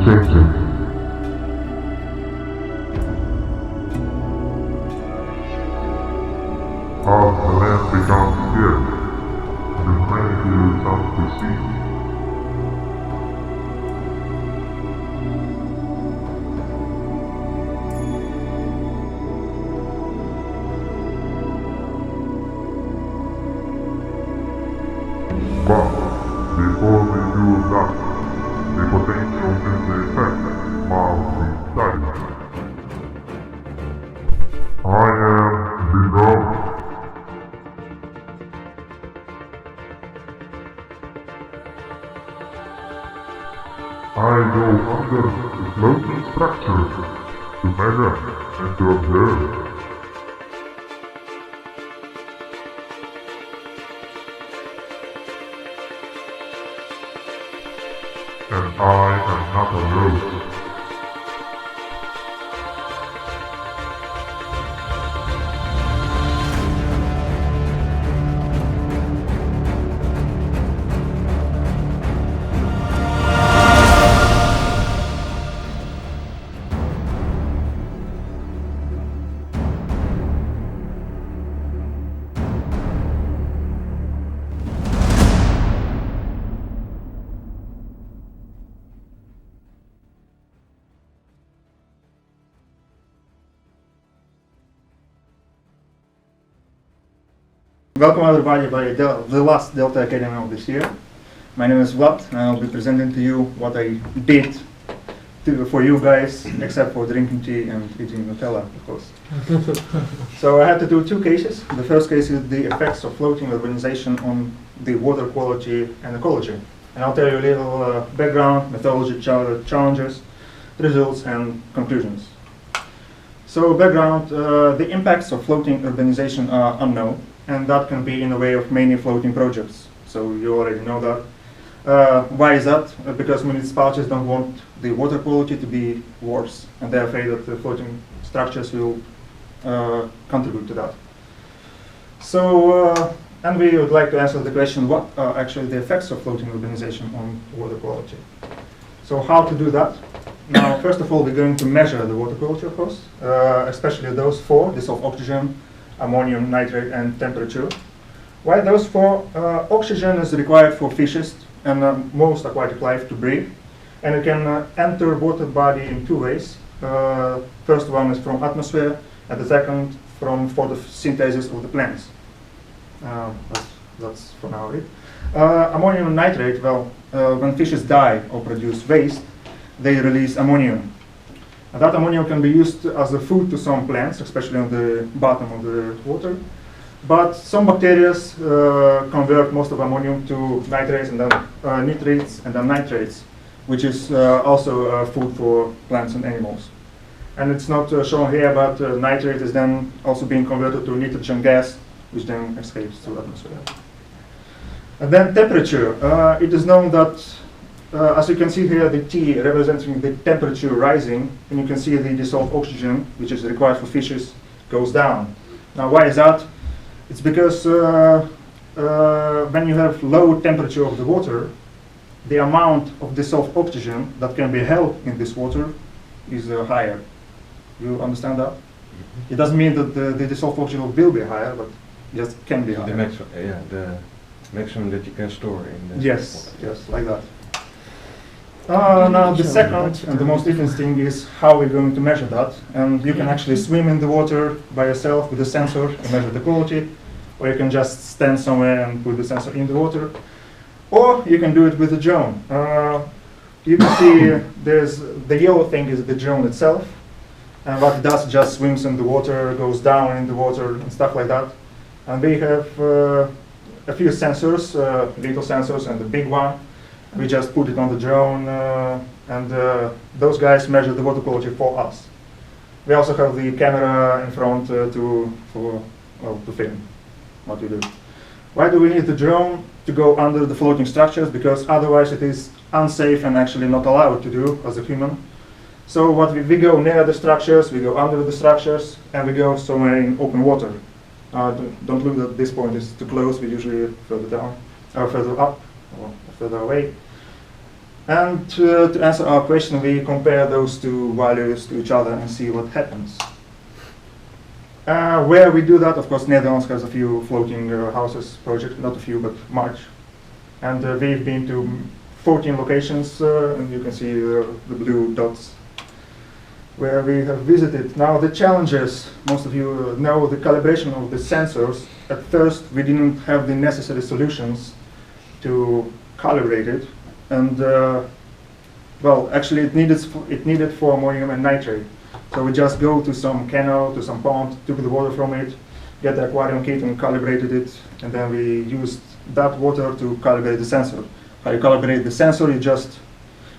detected. As the land becomes scarce, the humanity returns to sea. But before we do that, the potential and the effect must be studied. I am the dog. I go under the floating structure to measure and to observe. And I am not alone. Welcome everybody by the last Delta Academy of this year. My name is Vlad and I'll be presenting to you what I did for you guys, except for drinking tea and eating Nutella, of course. So I had to do two cases. The first case is the effects of floating urbanization on the water quality and ecology. And I'll tell you a little background, methodology challenges, results and conclusions. So background, the impacts of floating urbanization are unknown. And that can be in the way of many floating projects. So you already know that. Why is that? Because municipalities don't want the water quality to be worse, and they're afraid that the floating structures will contribute to that. So, and we would like to answer the question, what are actually the effects of floating urbanization on water quality? So how to do that? Now, first of all, we're going to measure the water quality, of course, especially those four, dissolved oxygen, ammonium nitrate and temperature. Why those four? Oxygen is required for fishes and most aquatic life to breathe, and it can enter water body in two ways. First one is from atmosphere, and the second from photosynthesis of the plants. That's for now it. Ammonium nitrate, well, when fishes die or produce waste, they release ammonium. And that ammonium can be used as a food to some plants, especially on the bottom of the water. But some bacteria convert most of ammonium to nitrates and then nitrates and then nitrates, which is also food for plants and animals. And it's not shown here, but nitrate is then also being converted to nitrogen gas, which then escapes to the atmosphere. And then temperature. It is known that as you can see here, the T representing the temperature rising, and you can see the dissolved oxygen, which is required for fishes, goes down. Now, why is that? It's because when you have low temperature of the water, the amount of dissolved oxygen that can be held in this water is higher. You understand that? Mm-hmm. It doesn't mean that the dissolved oxygen will be higher, but it just can be higher. The maximum that you can store in the yes, water. Yes, like that. Now the second and the most interesting is how we're going to measure that. And you can actually swim in the water by yourself with a sensor to measure the quality, or you can just stand somewhere and put the sensor in the water, or you can do it with a drone. You can see there's the yellow thing is the drone itself, and what it does just swims in the water, goes down in the water and stuff like that. And we have a few sensors, little sensors and the big one. We just put it on the drone, and those guys measure the water quality for us. We also have the camera in front to film what we do. Why do we need the drone? To go under the floating structures, because otherwise it is unsafe and actually not allowed to do as a human. So what we go near the structures, we go under the structures, and we go somewhere in open water. Don't look at this point, it's too close, we usually further down, or further up, or further away. And to answer our question, we compare those two values to each other and see what happens. Where we do that, of course, Netherlands has a few floating houses projects, not a few, but much. And we've been to 14 locations, and you can see the blue dots where we have visited. Now the challenges, most of you know the calibration of the sensors. At first, we didn't have the necessary solutions to calibrate it. And well, actually it needed for ammonium and nitrate. So we just go to some canal, to some pond, took the water from it, get the aquarium kit and calibrated it, and then we used that water to calibrate the sensor. How you calibrate the sensor, you just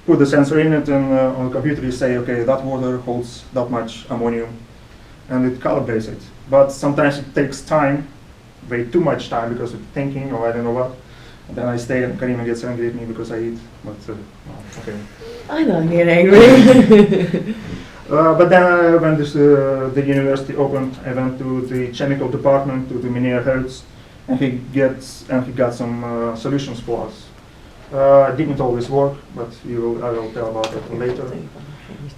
put the sensor in it, and on the computer you say, okay, that water holds that much ammonium, and it calibrates it. But sometimes it takes time, way too much time, because of thinking or I don't know what. And then I stay and Karima gets angry at me because I eat, but well, okay. I don't get angry. But then when the university opened, I went to the chemical department, to the Meneer Hertz, and he got some solutions for us. Didn't always work, but I will tell about it later.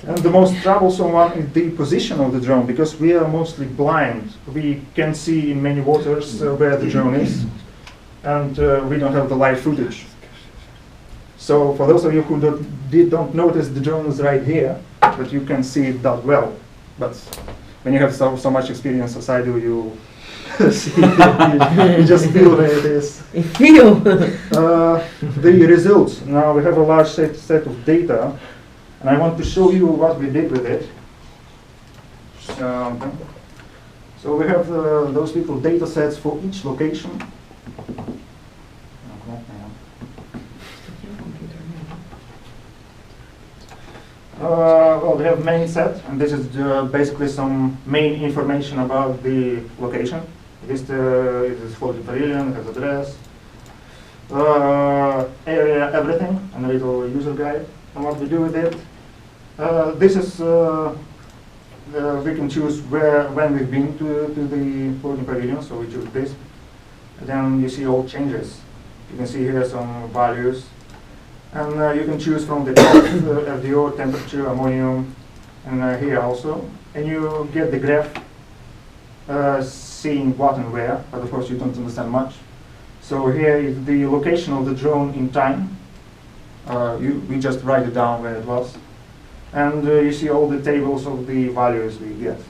And the most troublesome one is the position of the drone, because we are mostly blind. We can see in many waters where the drone is, and we don't have the live footage. So for those of you who don't notice, the drone is right here, but you can see it that well. But when you have so much experience as I do, you see it, you just feel where it is. You feel. The results. Now we have a large set of data, and I want to show you what we did with it. So we have those little data sets for each location. Well, we have main set, and this is basically some main information about the location. This is floating pavilion, it has address, area, everything, and a little user guide. And what we do with it, this is we can choose when we've been to the floating pavilion, so we choose this. And then you see all changes. You can see here some values. And you can choose from the FDO, temperature, ammonium, and here also. And you get the graph seeing what and where, but of course you don't understand much. So here is the location of the drone in time. We just write it down where it was. And you see all the tables of the values we get.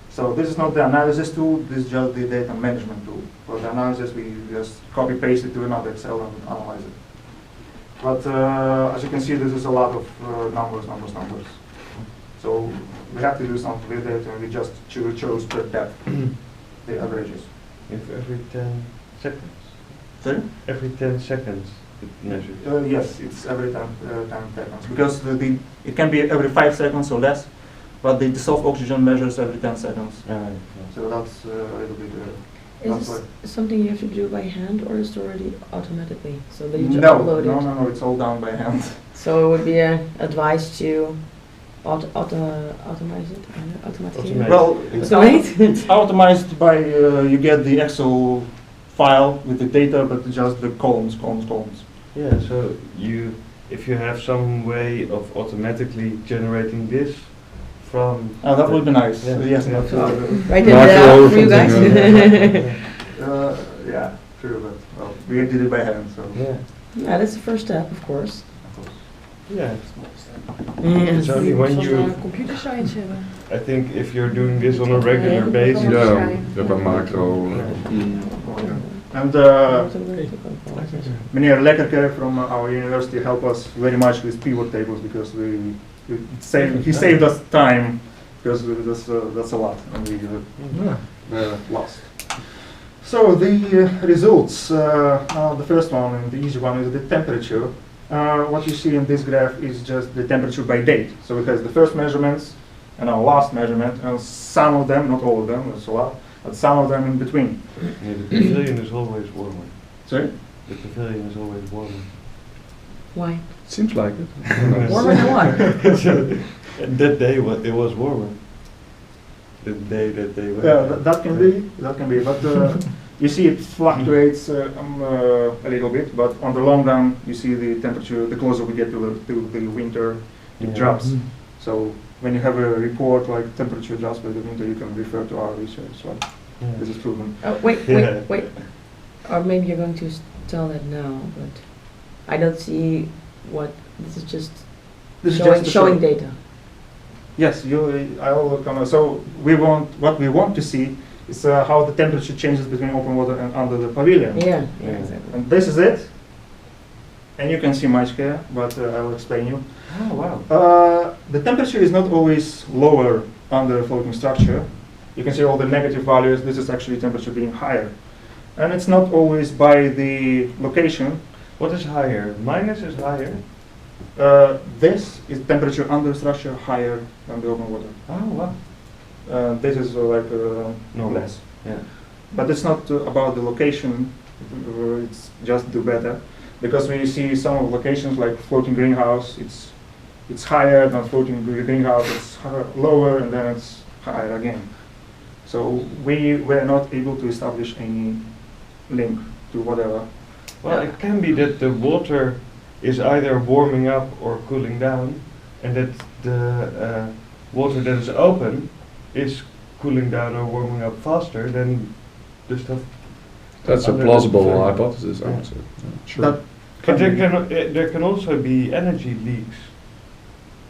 So this is not the analysis tool, this is just the data management tool. For the analysis, we just copy paste it to another Excel and analyze it. But as you can see, this is a lot of numbers. So we have to do something with it, and we just chose per depth the averages. If every 10 seconds? Sorry? Every 10 seconds it measures? Yes, it's every 10 seconds. Because it can be every 5 seconds or less, but the dissolved oxygen measures every 10 seconds. So that's a little bit... Is this something you have to do by hand, or is it already automatically? So that you just upload it? No, it's all done by hand. So it would be advised to automate it? Automatically? Well, it's automized by, you get the Excel file with the data, but just the columns. Yeah, so if you have some way of automatically generating this from... that would be nice. Yeah. Yes, Write it down for you guys. yeah, true, but well, we did it by hand, so... Yeah, that's the first step, of course. Yeah. Yes. It's only when you... computer science hebben. I think if you're doing this on a regular basis... Ja, je hebt een macro. And Meneer Lekkerker from our university helped us very much with pivot tables, because he saved us time, because that's a lot, and we were lost. So the results, the first one and the easy one is the temperature. What you see in this graph is just the temperature by date. So it has the first measurements and our last measurement, and some of them, not all of them, that's a lot, but some of them in between. Yeah, the pavilion is always warmer. Sorry? The pavilion is always warmer. Why? Seems like it. Warmer than what? That day it was warmer. The day that they went. Yeah, that can be, but You see it fluctuates a little bit, but on the long run, you see the temperature, the closer we get to the winter, it drops. So when you have a report like temperature drops by the winter, you can refer to our research. Well, this is proven. Oh, wait. Or maybe you're going to tell that now, but I don't see what, this is just showing data. Yes, I will come. So what we want to see is how the temperature changes between open water and under the pavilion. Yeah, exactly. And this is it. And you can see much here, but I will explain you. Oh, wow. The temperature is not always lower under a floating structure. You can see all the negative values. This is actually temperature being higher. And it's not always by the location. What is higher? Minus is higher? This is temperature under structure higher than the open water. Oh, wow. This is like No less. Yeah. But it's not about the location, it's just do better. Because when you see some of locations like floating greenhouse, it's higher than floating greenhouse, it's lower, and then it's higher again. So we were not able to establish any link to whatever. Well, it can be that the water is either warming up or cooling down, and that the water that is open is cooling down or warming up faster than the stuff. That's a under plausible the fan. hypothesis, I would say. Sure. That But can there can also be energy leaks.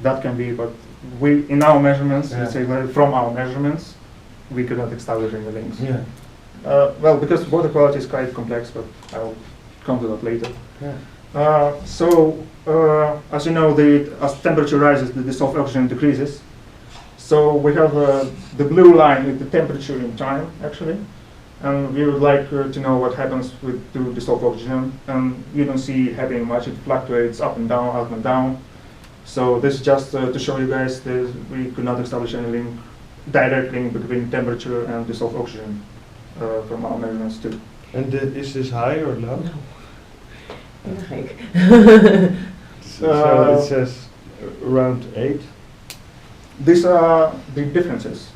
That can be, but we in our measurements, Yeah. let's say like, from our measurements, we could not establish any links. Yeah. Well, because water quality is quite complex, but I'll come to that later. Yeah. As you know, as temperature rises, the dissolved oxygen decreases. So we have the blue line with the temperature in time, actually. And we would like to know what happens with the dissolved oxygen. And you don't see it happening much. It fluctuates up and down, up and down. So this is just to show you guys that we could not establish any link, direct link between temperature and dissolved oxygen from our measurements too. And is this high or low? No. Like. So it says around 8. These are the differences.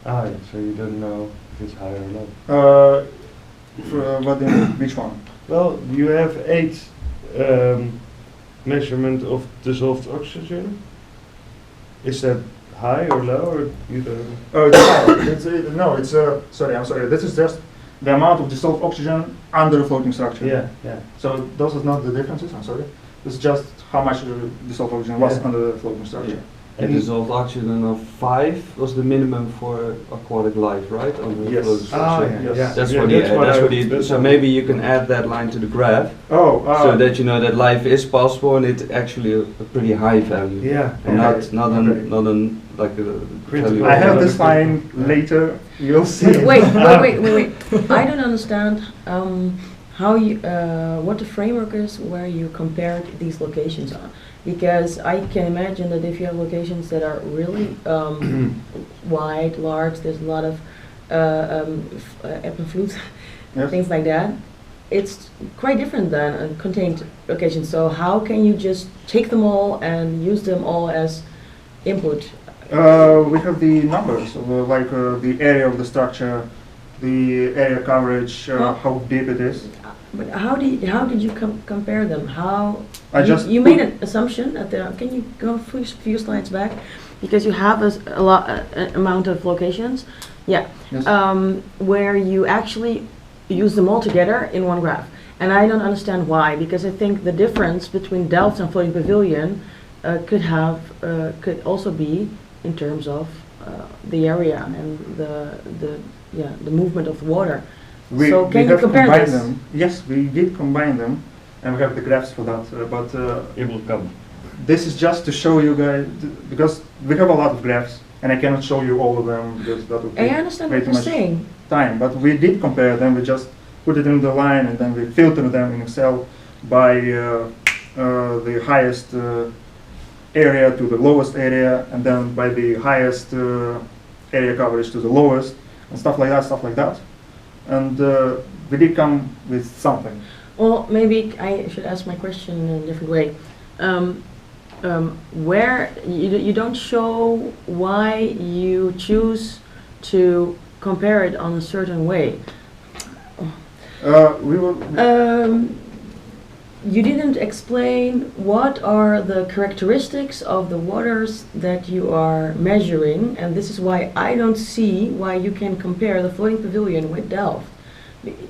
Ah, yeah, so you don't know if it's high or low. Which one? Well, you have 8 measurement of dissolved oxygen. Is that high or low, or you don't? Oh, it's high. Sorry, I'm sorry. This is just the amount of dissolved oxygen under a floating structure. Yeah, yeah. So those are not the differences. I'm sorry. It's just how much dissolved oxygen was Yeah. under the floating structure. And dissolved oxygen of 5 was the minimum for aquatic life, right? On the Yes. floating Ah, structure. yeah, yeah. That's Yeah, what that's so what- maybe you can add that line to the graph, Oh, so that you know that life is possible and it's actually a pretty high value. Yeah. And Okay. not Okay. like a Critical. value. I have this Yeah. line later. You'll see. Wait. I don't understand how you, what the framework is where you compared these locations on. Because I can imagine that if you have locations that are really wide, large, there's a lot of ebb and flood, Yes. things like that. It's quite different than a contained location. So how can you just take them all and use them all as input? We have the numbers, like the area of the structure, the area coverage, how deep it is. But how did you compare them? How you put- made an assumption at the. Can you go a few slides back, because you have a lot amount of locations, yeah, Yes. where you actually use them all together in one graph, and I don't understand why, because I think the difference between Delft and floating pavilion could also be in terms of the area and the movement of the water. So can you have compare combined this? them. Yes, we did combine them, and we have the graphs for that. But It will come. this is just to show you guys, because we have a lot of graphs, and I cannot show you all of them because that would I take understand way what too you're much saying. time. But we did compare them. We just put it in the line, and then we filter them in Excel by the highest area to the lowest area, and then by the highest area coverage to the lowest, and stuff like that. And we did come with something. Well, maybe I should ask my question in a different way. Where you don't show why you choose to compare it on a certain way. We will. You didn't explain what are the characteristics of the waters that you are measuring, and this is why I don't see why you can compare the floating pavilion with Delft.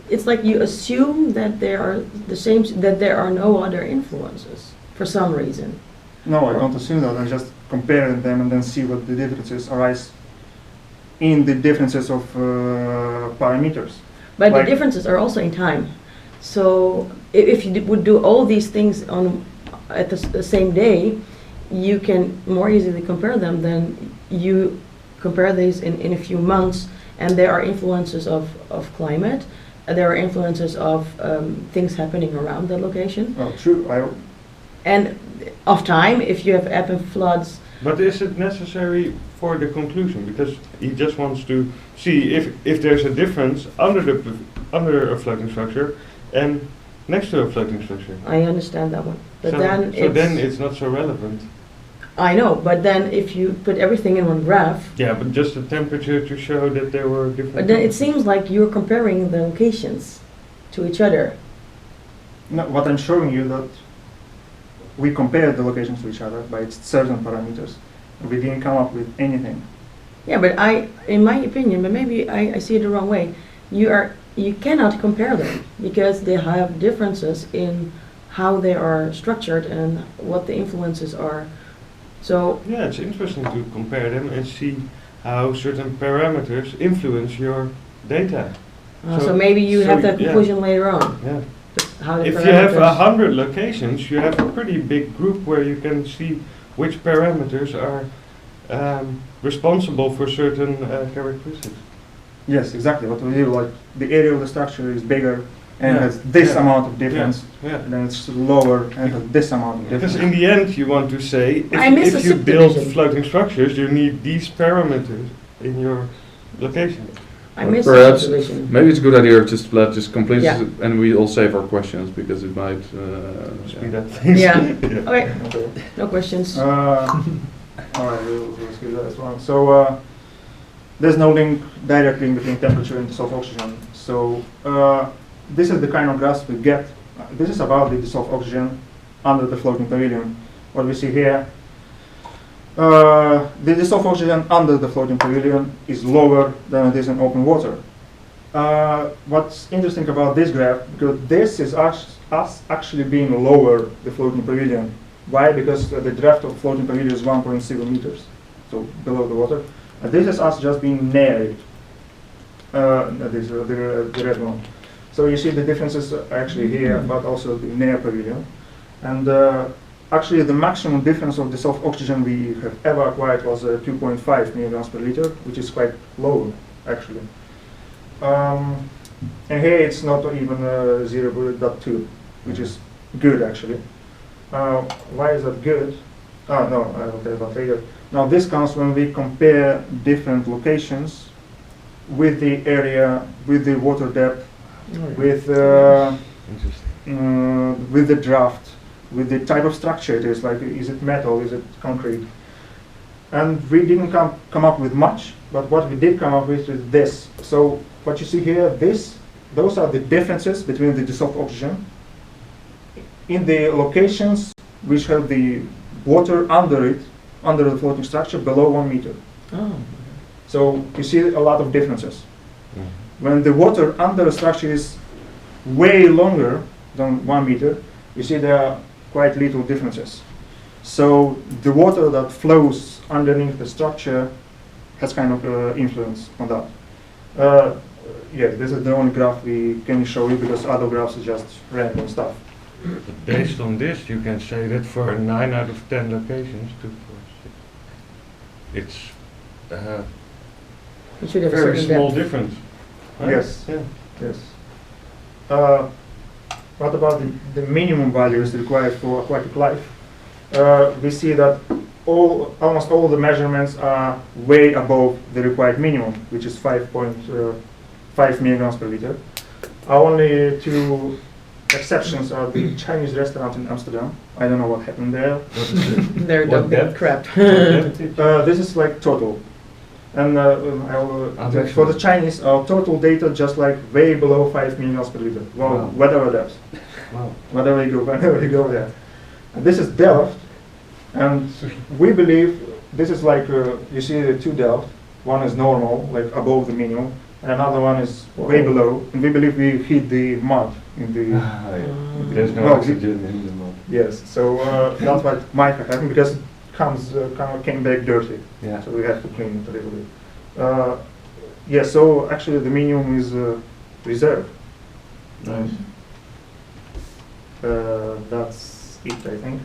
It's like you assume that there are the same, that there are no other influences for some reason. No, I don't assume that. I just compare them and then see what the differences arise in the differences of parameters. But Like- the differences are also in time. So if you would do all these things on at the same day, you can more easily compare them than you compare these in a few months. And there are influences of climate, there are influences of things happening around the location, Oh, true. and of time. If you have ebb and floods, But is it necessary for the conclusion? Because he just wants to see if there's a difference under a floating structure and next to a floating structure. I understand that one. But so then it's not so relevant. I know. But then if you put everything in one graph, Yeah, but just the temperature to show that there were different. but then it seems like you're comparing the locations to each other. No, what I'm showing you that we compared the locations to each other by certain parameters. We didn't come up with anything. Yeah, but in my opinion, but maybe I see it the wrong way. You cannot compare them because they have differences in how they are structured and what the influences are. So Yeah, it's interesting to compare them and see how certain parameters influence your data. so maybe you so have that yeah. conclusion later on. Yeah. How the If you have parameters- 100 locations, you have a pretty big group where you can see which parameters are responsible for certain characteristics. Yes, exactly. What we do, like the area of the structure is bigger and Yeah, has this yeah, amount of difference, Yeah. and then it's lower and has this amount of Because difference. in the end, you want to say I miss if the you build subdivision. floating structures, you need these parameters in your location. I miss the Perhaps, subdivision. maybe it's a good idea just to let this complete, Yeah. and we all save our questions because it might. Speed up things. Yeah. Yeah. Okay, Okay. no questions. All right, we'll skip that one. So there's no link directly between temperature and dissolved oxygen. So this is the kind of graphs we get. This is about the dissolved oxygen under the floating pavilion. What we see here, the dissolved oxygen under the floating pavilion is lower than it is in open water. What's interesting about this graph, because this is us actually being lower the floating pavilion. Why? Because the draft of floating pavilion is 1.0 meters, so below the water. And this is us just being near it. This is the red one. So you see the differences are actually here, but also the near pavilion. And actually the maximum difference of dissolved oxygen we have ever acquired was 2.5 milligrams per liter, which is quite low, actually. And here it's not even 0.2, which is good, actually. Why is that good? Oh, no, I will tell that later. Now this comes when we compare different locations with the area, with the water depth, with Interesting. with the draft, with the type of structure it is, like is it metal, is it concrete? And we didn't come up with much, but what we did come up with is this. So what you see here, those are the differences between the dissolved oxygen in the locations which have the water under it, under the floating structure, below 1 meter. Oh. So you see a lot of differences. Mhm. When the water under the structure is way longer than 1 meter, you see there are quite little differences. So the water that flows underneath the structure has kind of influence on that. Yes, this is the only graph we can show you because other graphs are just random stuff. But based on this, you can say that for 9 out of 10 locations, 2, 4, 6, it's You should have a very certain small depth. difference. right? Yes. Yeah. Yes. What about the minimum values required for aquatic life? We see that almost all the measurements are way above the required minimum, which is 5.5 milligrams per liter. Only two exceptions are the Chinese restaurant in Amsterdam. I don't know what happened there. What is it? They're What dumping depth? crap. What depth is- This is like total. And for the Chinese, our total data just like way below 5 million per liter. Well, Wow. whatever depth, Wow. whenever you go there. And this is Delft, and we believe this is like you see the two Delft. One is normal, like above the minimum, and another one is way below. And we believe we hit the mud in the. There's no No, oxygen in the mud. Yes, so that's what might have happened because it came back dirty. Yeah. So we have to clean it a little bit. Yeah, so actually the minimum is reserve. Nice. That's it, I think.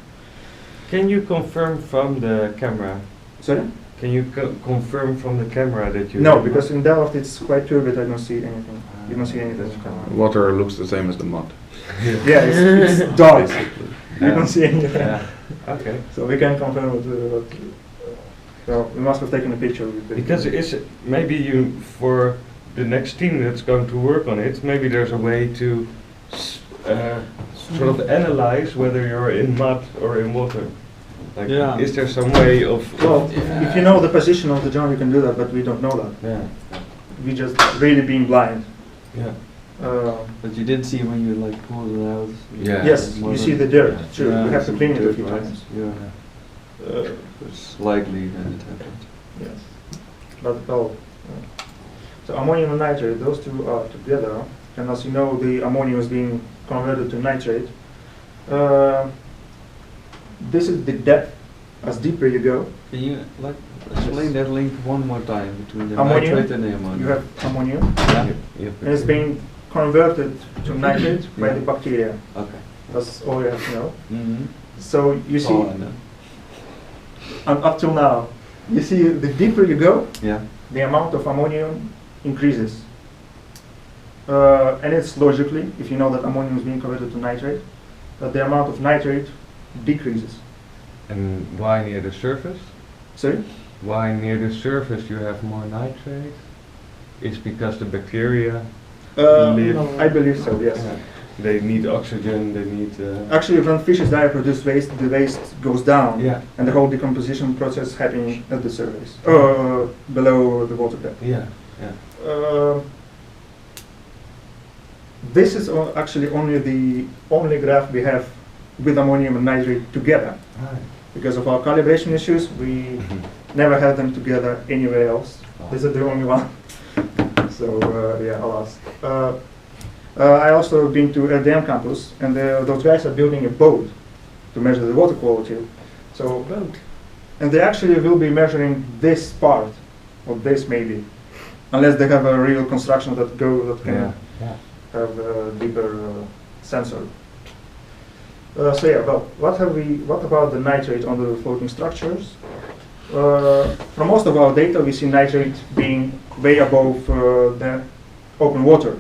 Can you confirm from the camera? Sorry? Can you confirm from the camera that you? No, because in Delft it's quite turbid. I don't see anything. You don't see anything. Water looks the same as the mud. Yeah, it's dark. You don't see anything. Yeah. Okay. So we can confirm what. So we must have taken a picture with the. Because it's maybe you for the next team that's going to work on it. Maybe there's a way to sort of analyze whether you're in mud or in water. Like, Yeah. is there some way of? Well, if you know the position of the jar, you can do that, but we don't know that. Yeah. We just really being blind. Yeah. But you did see when you like pulled it out. Yeah. Yes, more you than- see the dirt. Yeah. True, we have to some clean it a dirt, few right? times. Yeah. It's likely that it happened. Yes, but so ammonium and nitrate, those two are together, and as you know, the ammonium is being converted to nitrate. This is the depth. As deeper you go, Can you like explain that link one more time between the Ammonium? nitrate and the ammonium? you have ammonium, Yeah. and it's being converted to nitrate by the bacteria. Okay. That's all you have to know. Mm-hmm. So you see, Oh, I know. up till now, you see the deeper you go, Yeah. the amount of ammonium increases. And it's logically, if you know that ammonium is being converted to nitrate, that the amount of nitrate decreases. And why near the surface? Sorry? Why near the surface you have more nitrate? It's because the bacteria live. I believe so, yes. Yeah. They need oxygen. They need. Actually, when fishes die, produce waste, the waste goes down, Yeah. and the whole decomposition process happening at the surface, below the water depth. Yeah. Yeah. This is actually only the only graph we have with ammonium and nitrate together. Right. Because of our calibration issues, we never had them together anywhere else. This is the only one. So yeah, alas. I also been to LDM campus, and those guys are building a boat to measure the water quality. So, and they actually will be measuring this part, or this maybe, unless they have a real construction that can Yeah. have a deeper sensor. So yeah, well, what about the nitrate on the floating structures? From most of our data, we see nitrate being way above the open water.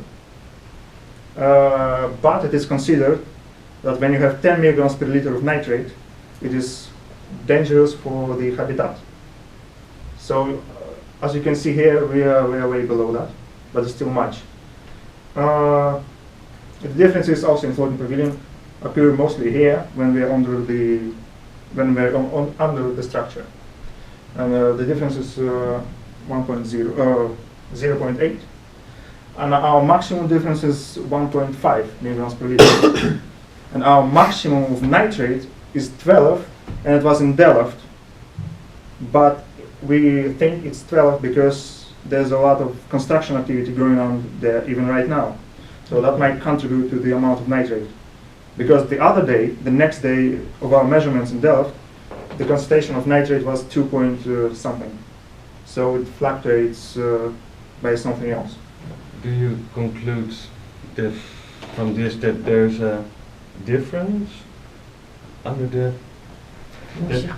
But it is considered that when you have 10 milligrams per liter of nitrate, it is dangerous for the habitat. So, as you can see here, we are way below that, but it's still much. The differences also in floating pavilion appear mostly here when we are under the under the structure, and the difference is 0.8, and our maximum difference is 1.5 milligrams per liter, and our maximum of nitrate is 12, and it was in Delft, but we think it's 12 because there's a lot of construction activity going on there even right now, so that might contribute to the amount of nitrate. Because the other day, the next day of our measurements in Delft, the concentration of nitrate was 2 point something. So it fluctuates by something else. Do you conclude that from this that there's a difference under the pavilion?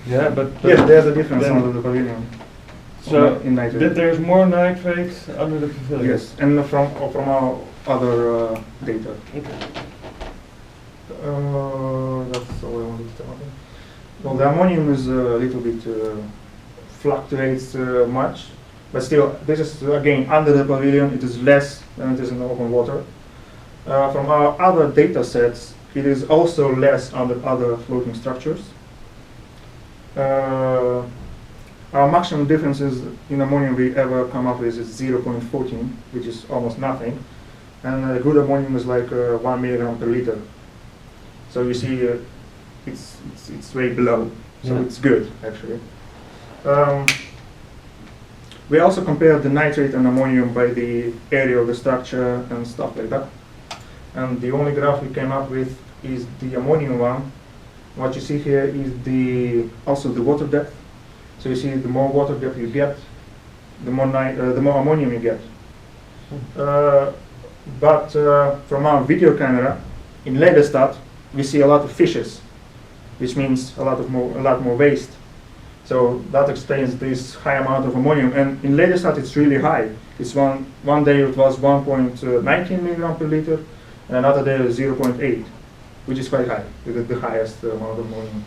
Yeah, but Yes, there's a difference then- under the pavilion. So in nitrate. that there's more nitrate under the pavilion. Yes, and from our other data. Okay. That's all I wanted to tell you. Well, the ammonium is a little bit fluctuates much, but still, this is again under the pavilion. It is less than it is in the open water. From our other data sets, it is also less under other floating structures. Our maximum differences in ammonium we ever come up with is 0.14, which is almost nothing. And good ammonium is like 1 milligram per liter. So you see it's way below, so Yeah. it's good actually. We also compared the nitrate and ammonium by the area of the structure and stuff like that. And the only graph we came up with is the ammonium one. What you see here is also the water depth. So you see the more water depth you get, the more ammonium you get. But from our video camera, in Lelystad, we see a lot of fishes, which means a lot more waste. So that explains this high amount of ammonium. And in Lelystad, it's really high. It's one day it was 1.19 milligram per liter, and another day 0.8, which is quite high, the highest amount of ammonium.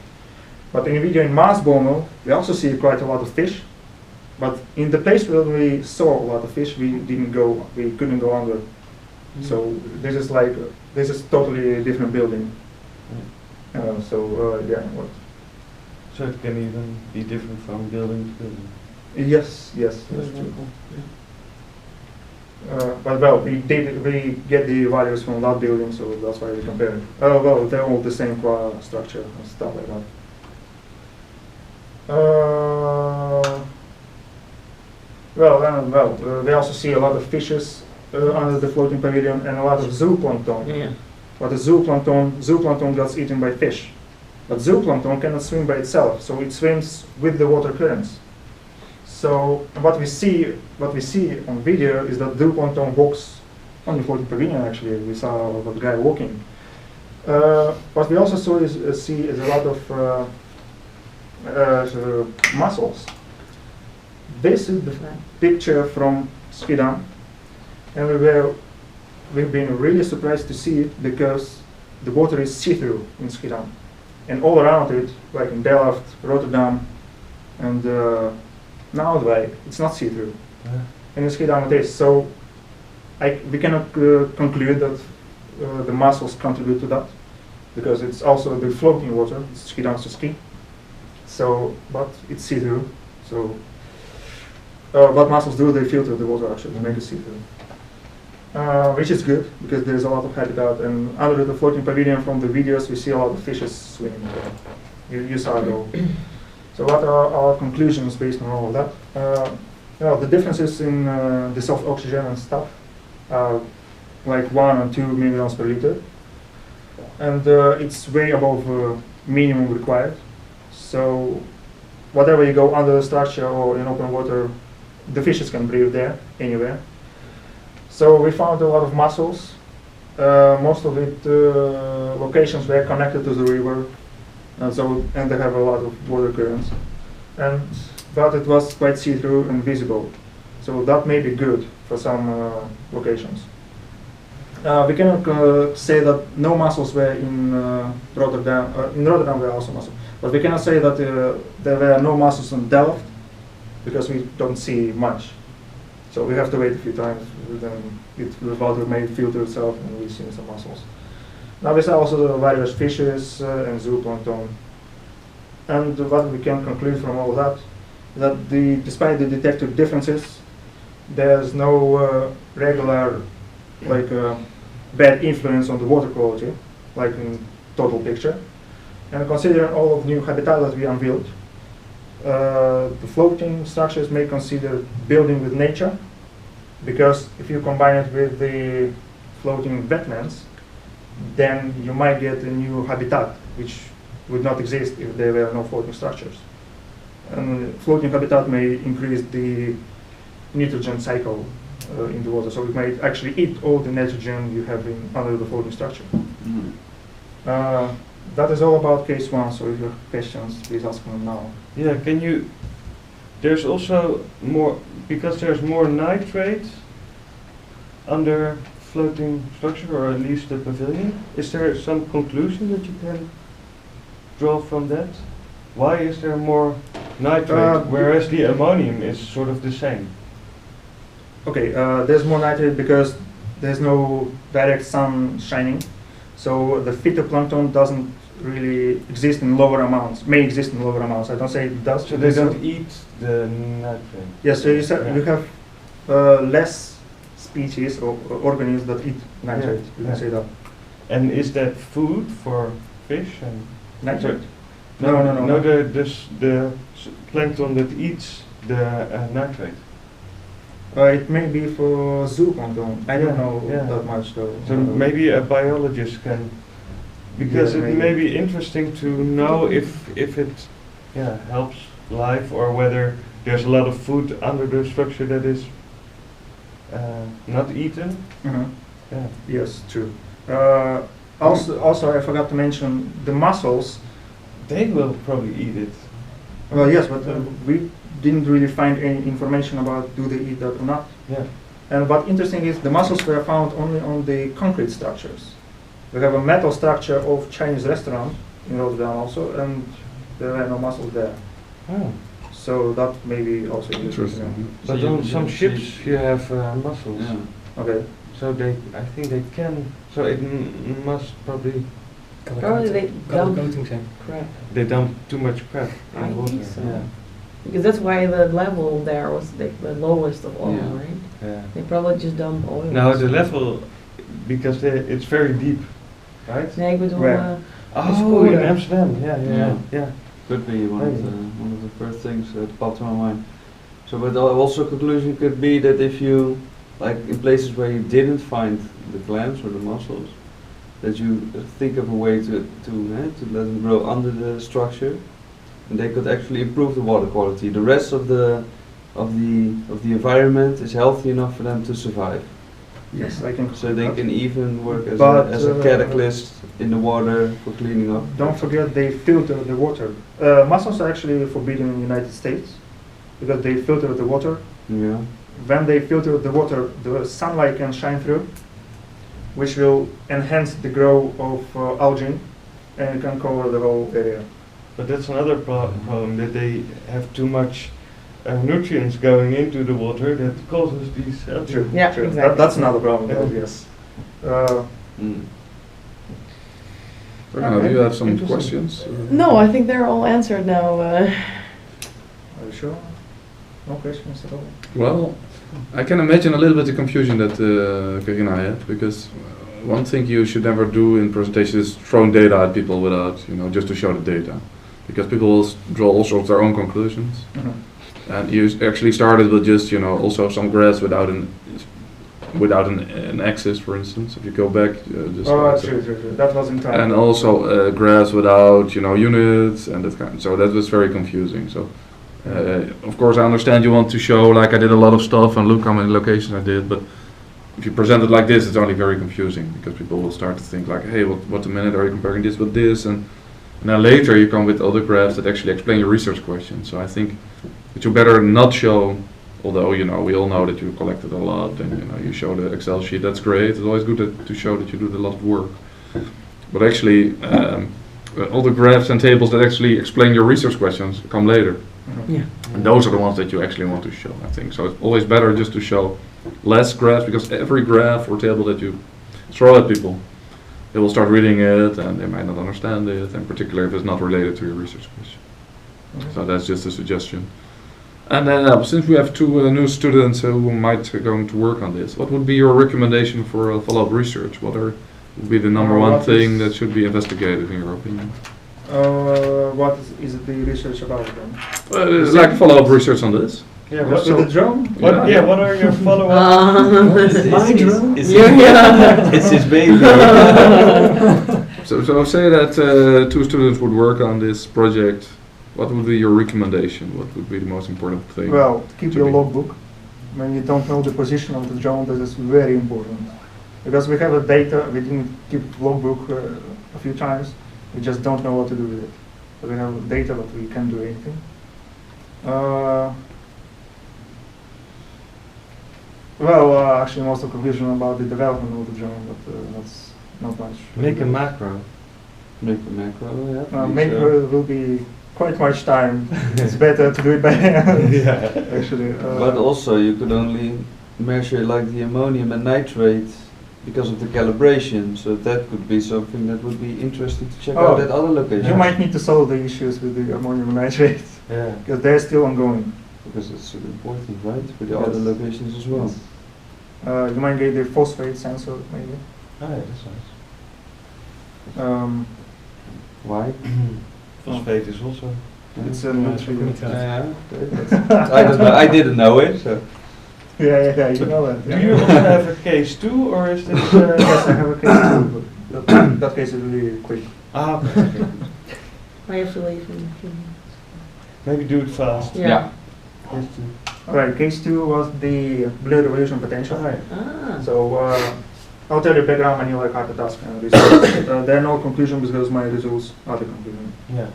But in the video in Maasbommel, we also see quite a lot of fish. But in the place where we saw a lot of fish, we couldn't go under. So this is totally a different building. Yeah, So it can even be different from building to building. yes, that's true. But well, we get the values from that building, so that's why we compare it. Well, they're all the same structure and stuff like that. We also see a lot of fishes under the floating pavilion and a lot of zooplankton. Yeah. But the zooplankton gets eaten by fish. But zooplankton cannot swim by itself, so it swims with the water currents. So what we see on video is that zooplankton walks on the floating pavilion. Actually, we saw that guy walking. What we also see is a lot of mussels. This is the picture from Schiedam, and we've been really surprised to see it because the water is see-through in Schiedam, and all around it, like in Delft, Rotterdam, and Naaldwijk, it's not see-through. Yeah. And in Schiedam it is. So we cannot conclude that the mussels contribute to that, because it's also the floating water. It's Schiedamse ski. So, but it's see-through. So, what mussels do, they filter the water actually to make it see-through, which is good because there's a lot of habitat. And under the floating pavilion, from the videos, we see a lot of fishes swimming there. You saw it all. So, what are our conclusions based on all of that? The differences in the soft oxygen and stuff are like 1 and 2 milligrams per liter, and it's way above minimum required. So whatever you go under the structure or in open water, the fishes can breathe there anywhere. So we found a lot of mussels. Most of it locations were connected to the river, and they have a lot of water currents. But it was quite see-through and visible. So that may be good for some locations. We cannot say that no mussels were in Rotterdam. In Rotterdam there are also mussels. But we cannot say that there were no mussels in Delft, because we don't see much. So we have to wait a few times, then the water may filter itself and we see some mussels. Now we saw also the various fishes and zooplankton. And what we can conclude from all that, that despite the detected differences, there's no regular bad influence on the water quality, like in total picture. And considering all of new habitat that we unveiled, the floating structures may consider building with nature, because if you combine it with the floating wetlands, then you might get a new habitat which would not exist if there were no floating structures. And floating habitat may increase the nitrogen cycle in the water, so it might actually eat all the nitrogen you have under the floating structure. That is all about case 1, so if you have questions, please ask them now. Yeah, there's also more, because there's more nitrate under floating structure, or at least the pavilion. Is there some conclusion that you can draw from that? Why is there more nitrate, whereas the ammonium is sort of the same? Okay, there's more nitrate because there's no direct sun shining, so the phytoplankton doesn't really exist in lower amounts, may exist in lower amounts. I don't say it does. So they don't eat the nitrate. Yes, so you said Yeah. you have less species or organisms that eat nitrate. Yeah, You yeah. can say that. And is that food for fish and Nitrate? No, No. the plankton that eats the nitrate. It may be for zooplankton. I don't know Yeah. that much though. So maybe a biologist can, because Yeah, it maybe. may be interesting to know if it helps life, or whether there's a lot of food under the structure that is not eaten. Mhm. Yeah. Yes, true. Also, I forgot to mention the mussels. They will probably eat it. Well, yes, but we didn't really find any information about do they eat that or not. Yeah. And what interesting is the mussels were found only on the concrete structures. We have a metal structure of Chinese restaurant in Rotterdam also, and there were no mussels there. Oh. So that may be also Interesting. So But you on could some see- ships you have mussels. Yeah. Okay. So I think they can. So it must probably Probably they dump crap. they dump too much crap in I the water. think so. Yeah. Because that's why the level there was the lowest of all, Yeah. right? Yeah. They probably just dump oil. Now the level, because it's very deep, right? Nee, ik bedoel, Where? Oh, schooner. in Amsterdam. Yeah. Could be Maybe. one of the first things that popped to my mind. So, but also conclusion could be that if you, like in places where you didn't find the clams or the mussels, that you think of a way to let them grow under the structure, and they could actually improve the water quality. The rest of the environment is healthy enough for them to survive. Yes, I can. So they can even work as But, as a catalyst in the water for cleaning up. Don't forget they filter the water. Mussels are actually forbidden in the United States because they filter the water. Yeah. When they filter the water, the sunlight can shine through, which will enhance the growth of algae and it can cover the whole area. But that's another problem, that they have too much nutrients going into the water that causes these algae. True. Yeah, true. exactly. That's another problem, though, Yeah. yes. Mm. Do you have some Interesting. questions? No, I think they're all answered now. Are you sure? No questions at all? Well, I can imagine a little bit the confusion that Carina had, because one thing you should never do in presentations is throwing data at people without, just to show the data, because people will draw all sorts of their own conclusions. And you actually started with just, also some graphs without an axis, for instance. If you go back, just Oh, true. That was in time. and also graphs without, units and that kind. So that was very confusing. So, of course, I understand you want to show, like I did a lot of stuff and look how many locations I did, but if you present it like this, it's only very confusing because people will start to think like, hey, what a minute, are you comparing this with this? And then later you come with other graphs that actually explain your research question. So I think that you better not show, although we all know that you collected a lot and you show the Excel sheet. That's great. It's always good to show that you did a lot of work. But actually, all the graphs and tables that actually explain your research questions come later. Yeah. And those are the ones that you actually want to show, I think. So it's always better just to show less graphs, because every graph or table that you throw at people, they will start reading it and they might not understand it, and particularly if it's not related to your research question. So that's just a suggestion. And then since we have two new students who might going to work on this, what would be your recommendation for follow-up research? What would be the number one What thing is- that should be investigated in your opinion? What is the research about then? It's like follow-up research on this. Yeah. With the drone? What are your follow-up? My drone? It's Yeah. it's his baby. So say that two students would work on this project. What would be your recommendation? What would be the most important thing? Well, keep to your be- logbook. When you don't know the position of the drone, that is very important. Because we have a data, we didn't keep logbook a few times, we just don't know what to do with it. But we have data, but we can't do anything. Actually most of confusion about the development of the drone, but that's not much. Make a macro. Make a macro, yeah. please, Macro will be quite much time. It's better to do it by hand. Yeah. Actually. But also you could only measure like the ammonium and nitrate because of the calibration, so that could be something that would be interesting to check Oh, out at other locations. You might need to solve the issues with the ammonium nitrate Yeah. because they're still ongoing. Because it's super important, right, for the Yes. other locations as well. You might get the phosphate sensor maybe. Oh, yeah, that's nice. Why? Phosphate is also. It's a Yeah, nutrient. Yeah, okay, I don't know. I didn't know it. So. Yeah, you know that. Do you also have a case too, or is this? Yes, I have a case too, but that case is really quick. Ah, okay. I have to leave in a few minutes. Maybe do it fast. Yeah. Alright, case 2 was the blue revolution potential. Ah. So I'll tell you background manual like hard task and this. There are no conclusions because my results are the conclusion. Yeah.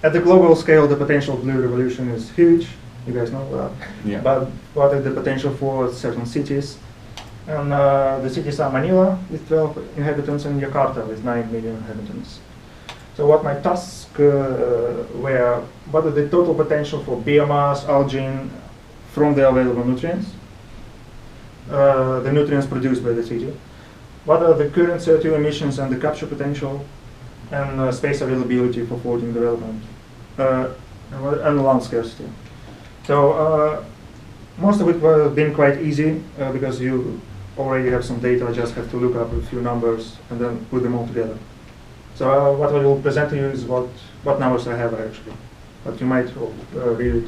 At the global scale, the potential of blue revolution is huge. You guys know that. Yeah. But what is the potential for certain cities? And the cities are Manila with 12 inhabitants and Jakarta with 9 million inhabitants. So what my task were, what is the total potential for biomass, algae from the available nutrients? The nutrients produced by the city. What are the current CO2 emissions and the capture potential? And space availability for floating development. And land scarcity. So most of it was been quite easy because you already have some data, just have to look up a few numbers and then put them all together. So what I will present to you is what numbers I have actually, but you might read it.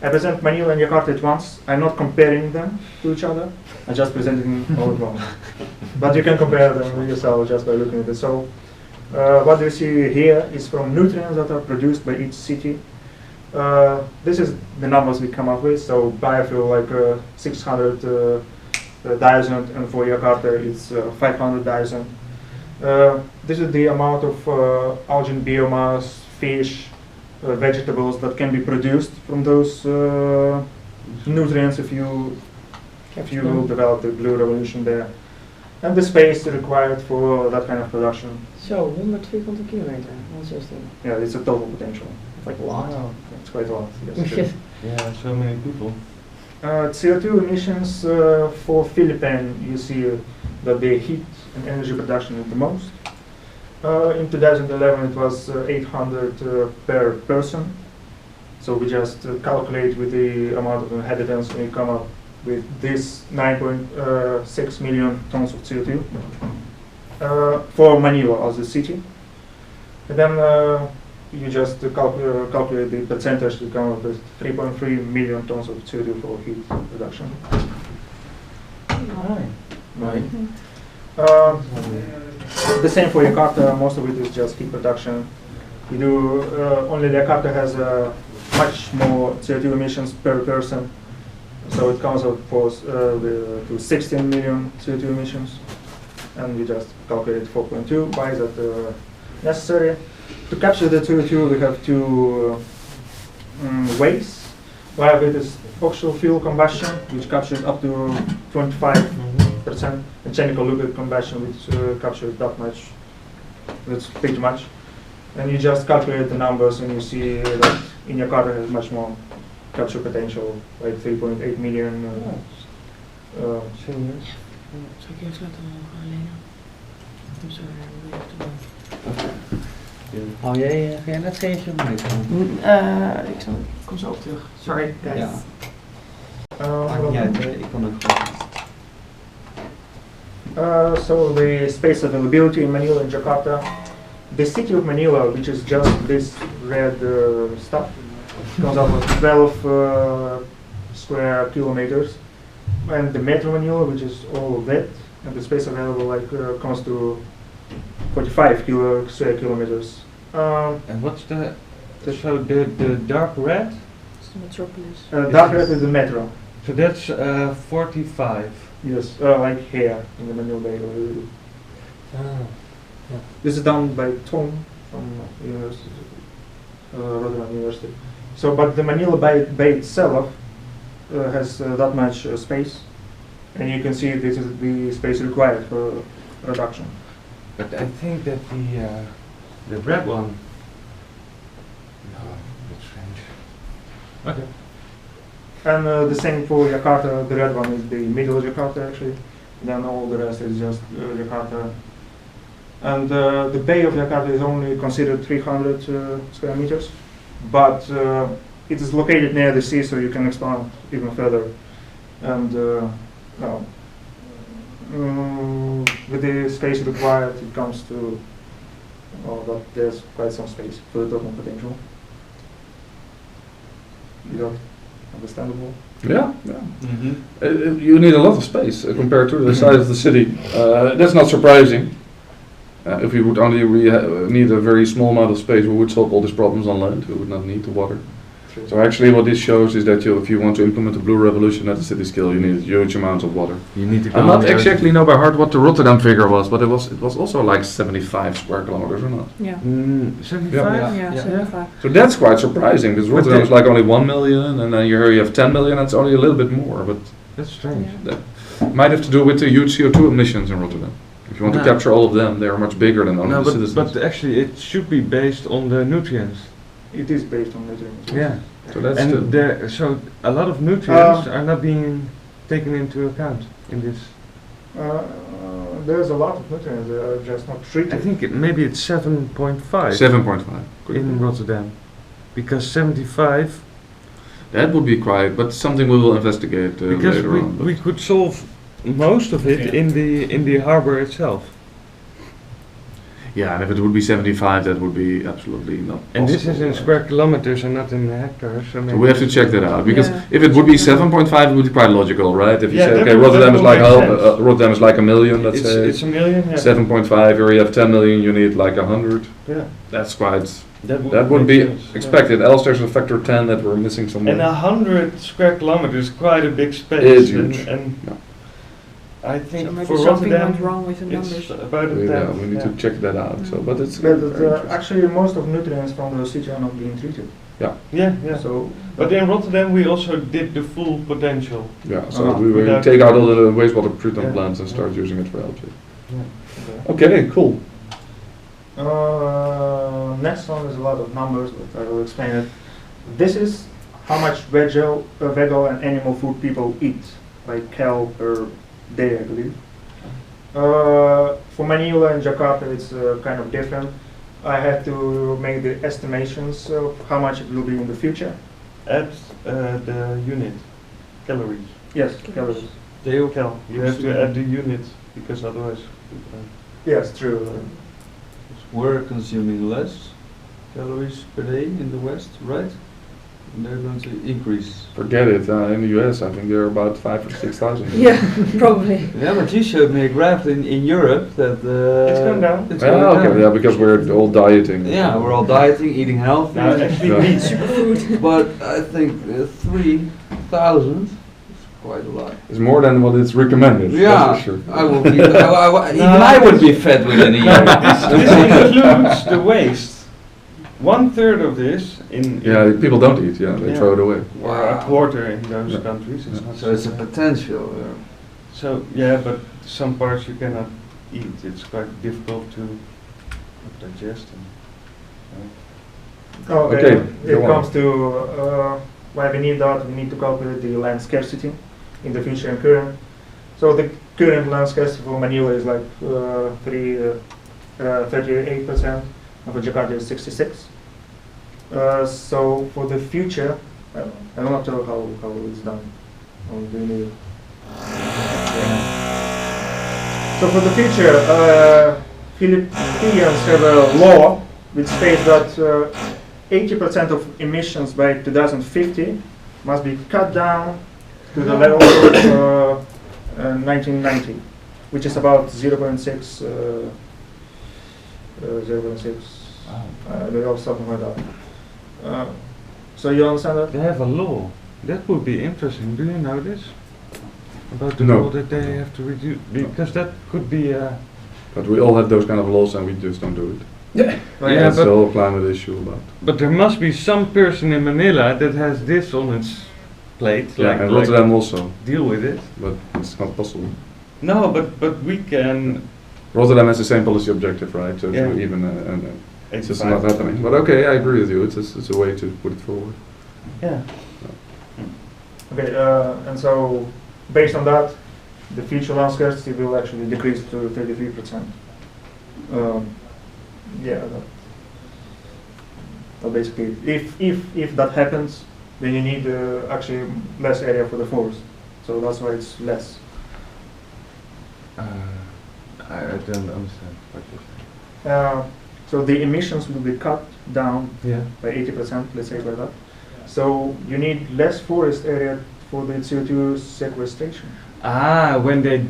I present Manila and Jakarta at once. I'm not comparing them to each other. I just presenting all at once. But you can compare them yourself just by looking at it. So what you see here is from nutrients that are produced by each city. This is the numbers we come up with. So biofuel like 600,000 and for Jakarta it's 500,000. This is the amount of algae biomass, fish, vegetables that can be produced from those nutrients if you will develop the blue revolution there. And the space required for that kind of production. Zo, 100 vierkante kilometer, 116. Yeah, it's a total potential. Like a lot. Wow. It's quite a lot. Yes. Yeah, so many people. CO2 emissions for Philippines, you see that the heat and energy production is the most. In 2011 it was 800 per person. So we just calculate with the amount of inhabitants and we come up with this 9.6 million tons of CO2 for Manila as a city. And then you just calculate the percentage to come up with 3.3 million tons of CO2 for heat reduction. Right. The same for Jakarta, most of it is just heat production. We do, only Jakarta has much more CO2 emissions per person. So it comes out to 16 million CO2 emissions. And we just calculate 4.2. Why is that necessary? To capture the CO2, we have two ways. One of it is fossil fuel combustion, which captures up to 25%, and chemical lubricant combustion, which captures that much. That's pretty much. And you just calculate the numbers, and you see that in Jakarta has much more capture potential, like 3.8 million. Zal ik eerst laten mogen alleen? I'm sorry, I really have to go. Ga jij net geen filmpje Ik kom zo op terug. Sorry, guys. Ja. Maakt niet uit, hè. Ik kan ook gewoon. So the space availability in Manila and Jakarta. The city of Manila, which is just this red stuff, comes up with 12 square kilometers. And the metro Manila, which is all of that, and the space available comes to 45 square kilometers. And what's the dark red? It's the metropolis. Dark red is the metro. So that's 45. Yes, like here in the Manila Bay. This is done by Tom from Rotterdam University. So, but the Manila Bay itself has that much space, and you can see this is the space required for production. But I think that the red one. No, that's strange. Okay. And the same for Jakarta. The red one is the middle of Jakarta actually. Then all the rest is just Jakarta. And the Bay of Jakarta is only considered 300 square meters, but it is located near the sea, so you can expand even further. And well, with the space required, it comes to that there's quite some space for the total potential. Is that understandable? Yeah, yeah. You need a lot of space compared to the size of the city. That's not surprising. If we would only need a very small amount of space, we would solve all these problems on land. We would not need the water. True. So actually what this shows is that if you want to implement a blue revolution at the city scale, you need huge amounts of water. You need to go I on not the ocean. exactly know by heart what the Rotterdam figure was, but it was also like 75 square kilometers or not. Yeah. 75? Yeah, 75. So that's quite surprising, because But Rotterdam the- is like only 1 million, and then here you have 10 million, and it's only a little bit more, but That's strange. Yeah. that might have to do with the huge CO2 emissions in Rotterdam. If you want to No. capture all of them, they are much bigger than only No, the citizens. but actually it should be based on the nutrients. It is based on nutrients. Yeah. So that's And still- so a lot of nutrients are not being taken into account in this. There's a lot of nutrients that are just not treated. I think maybe it's 7.5 7.5. Could in be. Rotterdam. Because 75, That would be quite, but something we will investigate because later on. but- we could solve most of it in the harbor itself. Yeah, and if it would be 75, that would be absolutely not And this is possible, in square kilometers and not in hectares. So, So we have to check that out, because Yeah. if it would be 7.5, it would be quite logical, right? If you Yeah, say, that okay, would- Rotterdam that is would like make sense. Rotterdam is like a million, let's say. it's a million, yeah. 7.5, here you have 10 million, you need like 100. Yeah. That's quite, That that would make be sense, yeah. expected. Else there's a factor 10 that we're missing somewhere. And 100 square kilometers is quite a big space. It is huge. And Yeah. I think So maybe for something Rotterdam, went wrong with the it's numbers. about a Yeah, tenth. we need to check that out. So, but it's But very interesting. actually, most of nutrients from the city are not being treated. Yeah, yeah. So, But in Rotterdam we also did the full potential. Yeah, so Ah, we will without- take out all the wastewater treatment Yeah. plants and start using it for LG. Yeah. Okay, cool. Next one is a lot of numbers, but I will explain it. This is how much vegetable and animal food people eat, like cow per day, I believe. For Manila and Jakarta, it's kind of different. I had to make the estimations of how much it will be in the future. Add the unit, calories. Yes, calories. Cal. You have to add the unit because otherwise. Yes, true. We're consuming less calories per day in the West, right? And they're going to increase. Forget it. In the US, I think there are about 5,000 or 6,000. Yeah, probably. Yeah, but you showed me a graph in Europe that It's gone down. It's Yeah, going okay, down. yeah, because we're all dieting. Yeah, we're all dieting, eating healthy. No, actually Yeah. meat. Superfood. But I think 3,000 is quite a lot. It's more than what is recommended. Yeah, That's for sure. I will be. Even I would be fed within a No, year. this includes the waste. 1/3 of this in Yeah, people don't eat. Yeah, they Yeah. throw it away. or a quarter in those Yeah. countries. It's Yeah. not So it's a potential. So yeah, but some parts you cannot eat. It's quite difficult to digest. Okay, It go on. comes to why we need that. We need to calculate the land scarcity in the future and current. So the current land scarcity for Manila is like 38%, and for Jakarta is 66. So for the future, I'm not sure how it's done on the new. So for the future, Philippines have a law which states that 80% of emissions by 2050 must be cut down to the level of 1990, which is about 0.6, 0.6, or something like that. So you understand that? They have a law. That would be interesting. Do you know this? About the No. law that they have to reduce, because that could be a. But we all have those kind of laws and we just don't do it. Yeah, That's but- the whole climate issue about. But there must be some person in Manila that has this on its plate. Yeah, and Rotterdam also, deal with it. but it's not possible. No, but we can. Rotterdam has the same policy objective, right? So Yeah. to even and it's just not happening. But okay, I agree with you. It's a way to put it forward. Yeah. Okay, and so based on that, the future land scarcity will actually decrease to 33%. Yeah, basically, if that happens, then you need actually less area for the forest. So that's why it's less. I don't understand what you're saying. So the emissions will be cut down Yeah. by 80%, let's say by that. So you need less forest area for the CO2 sequestration. When they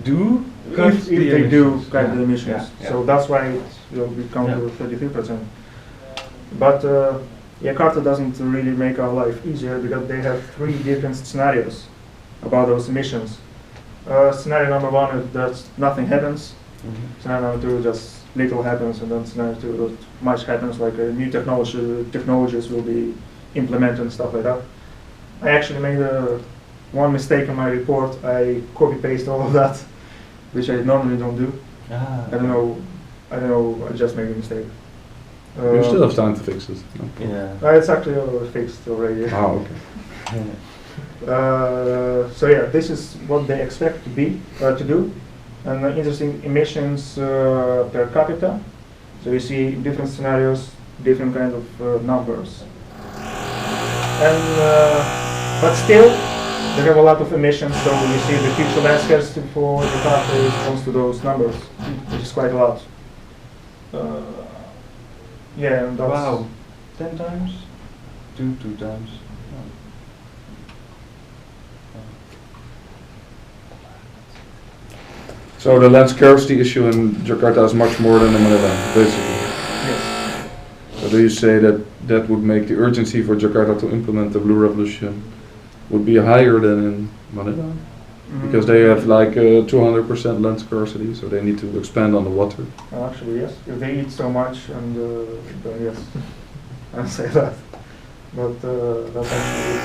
do cut If the they do emissions. cut Yeah, the emissions. yeah, So yeah. that's why it will become Yeah. to 33%. But Jakarta doesn't really make our life easier because they have 3 different scenarios about those emissions. Scenario number 1 is that nothing happens. Mhm. Scenario number 2 just little happens, and then scenario 2 that much happens, like new technologies will be implemented and stuff like that. I actually made one mistake in my report. I copy paste all of that, which I normally don't do. I don't know. I just made a mistake. You still have time to fix it. No? Yeah. It's actually fixed already. Oh, okay. So yeah, this is what they expect to do, and interesting emissions per capita. So you see in different scenarios, different kind of numbers, and but still they have a lot of emissions. So you see the future land scarcity for Jakarta is close to those numbers, which is quite a lot. Yeah, and that's Wow. 10 times? 2 times. So the land scarcity issue in Jakarta is much more than in Manila, basically. Yes. So do you say that that would make the urgency for Jakarta to implement the Blue Revolution would be higher than in Manila? Because they have like 200% land scarcity, so they need to expand on the water. Actually, yes. If they eat so much, and then yes, I'll say that. But that's actually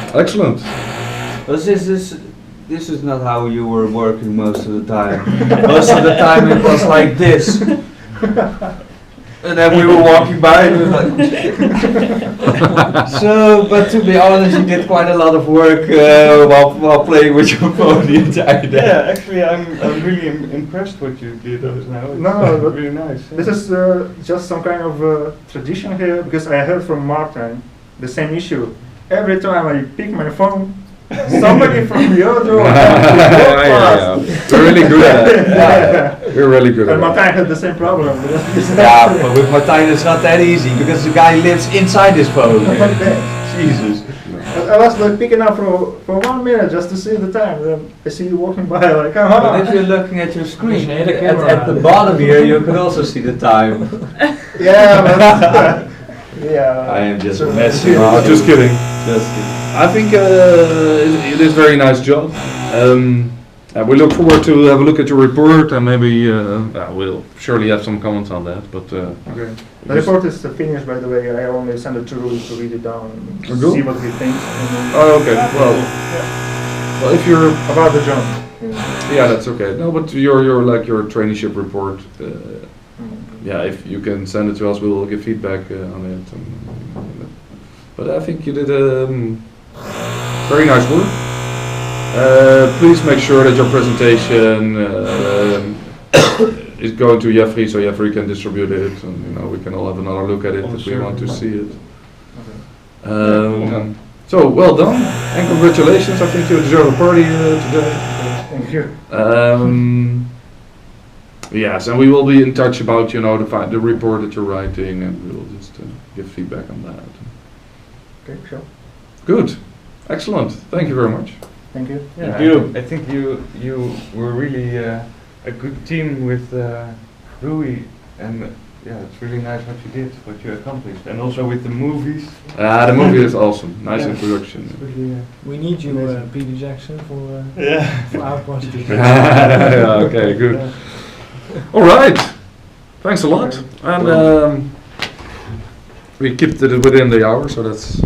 it. Excellent. But this is not how you were working most of the time. Most of the time it was like this. And then we were walking by and we were like So, but to be honest, you did quite a lot of work while playing with your phone the entire day. Yeah, actually, I'm really impressed what you did now. It's No, but really nice. This is just some kind of tradition here, because I heard from Martin the same issue. Every time I pick my phone, somebody from the other one Yeah. We're really good at it. Yeah. We're really good And at it. Martijn had the same problem. Yeah, but with Martijn it's not that easy because the guy lives inside his phone. Jesus. I was like picking up for 1 minute just to see the time. Then I see you walking by, like, come But on. if you're looking at your screen, Nee, de camera. at the bottom here, you can also see the time. Yeah, but yeah. I am just So- messing Yeah. with Just kidding. Just kidding. I think it is a very nice job. We look forward to have a look at your report, and maybe we'll surely have some comments on that. But Okay. The report is finished, by the way. I only send it to Rudy to read it down and Oh, good. see what he thinks. And then oh, okay. Yeah. Well, if you're About the job. yeah, that's okay. No, but your like your traineeship report. Mm. Yeah, if you can send it to us, we'll give feedback on it. But I think you did very nice work. Please make sure that your presentation is going to Jeffrey, so Jeffrey can distribute it, and we can all have another look at it if we want to see it. Okay. So well done, and congratulations! I think you deserve a party today. Thank you. Yes, and we will be in touch about the report that you're writing, and we will just give feedback on that. Okay, sure. Good, excellent. Thank you very much. Thank you. Yeah, Thank you. I think you were really a good team with Rui, and yeah, it's really nice what you did, what you accomplished, and also with the movies. The movie is awesome. Nice Yeah. introduction. It's really, We need you, Amazing. Peter Jackson, for yeah. our project. Yeah, okay, good. All right, thanks a lot. And we kept it within the hour, so that's